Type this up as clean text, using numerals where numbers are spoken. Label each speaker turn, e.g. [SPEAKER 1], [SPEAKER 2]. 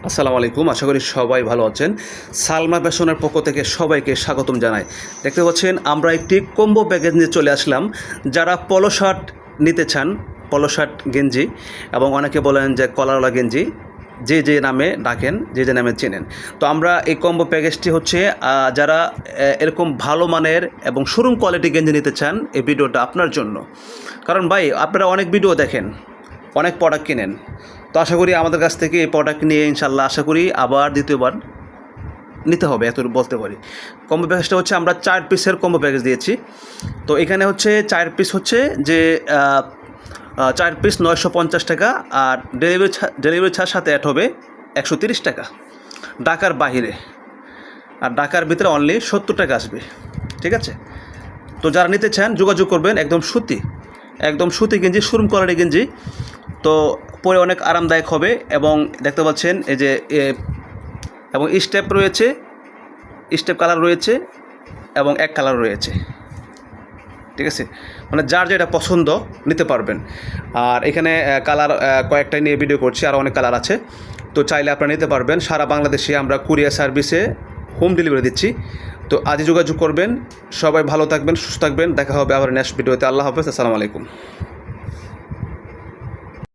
[SPEAKER 1] আসসালামু আলাইকুম, আশা করি সবাই ভালো আছেন। সালমা ফ্যাশনের পক্ষ থেকে সবাইকে স্বাগতম জানাই। দেখতে পাচ্ছেন আমরা একটি কম্বো প্যাকেজ নিয়ে চলে আসলাম। যারা পলো শার্ট নিতে চান, পলো শার্ট গেঞ্জি এবং অনেকে বলেন যে কলারওয়ালা গেঞ্জি, যে নামে ডাকেন, যে নামে চেনেন, তো আমরা এই কম্বো প্যাকেজটি হচ্ছে যারা এরকম ভালো মানের এবং শোরুম কোয়ালিটি গেঞ্জি নিতে চান, এই ভিডিওটা আপনার জন্য। কারণ ভাই, আপনারা অনেক ভিডিও দেখেন, অনেক প্রোডাক্ট কিনেন, তো আশা করি আমাদের কাছ থেকে এই প্রোডাক্ট নিয়ে ইনশাল্লাহ আশা করি আবার দ্বিতীয়বার নিতে হবে, এত বলতে পারি। কম্বো প্যাকেজটা হচ্ছে আমরা 4 পিসের কম্বো প্যাকেজ দিয়েছি। তো এখানে হচ্ছে 4 পিস হচ্ছে যে 4 পিস 950 টাকা, আর ডেলিভারি ছাড় সাথে অ্যাড হবে 130 টাকা ঢাকার বাইরে, আর ঢাকার ভিতরে অনলি 70 টাকা আসবে। ঠিক আছে, তো যারা নিতে চান যোগাযোগ করবেন। একদম সুতি গেঞ্জি, শোরুম কোয়ালিটি গেঞ্জি, তো পরে অনেক আরামদায়ক হবে। এবং দেখতে পাচ্ছেন এই যে এবং স্টেপ রয়েছে, স্টেপ কালার রয়েছে এবং এক কালার রয়েছে। ঠিক আছে, মানে যার যেটা পছন্দ নিতে পারবেন। আর এখানে কালার কয়েকটাই নিয়ে ভিডিও করছি, আর অনেক কালার আছে, তো চাইলে আপনারা নিতে পারবেন। সারা বাংলাদেশে আমরা কুরিয়ার সার্ভিসে হোম ডেলিভারি দিচ্ছি। তো আজই যোগাযোগ করবেন। সবাই ভালো থাকবেন, সুস্থ থাকবেন। দেখা হবে আবার নেক্সট ভিডিওতে। আল্লাহ হাফেজ, আসসালামু আলাইকুম।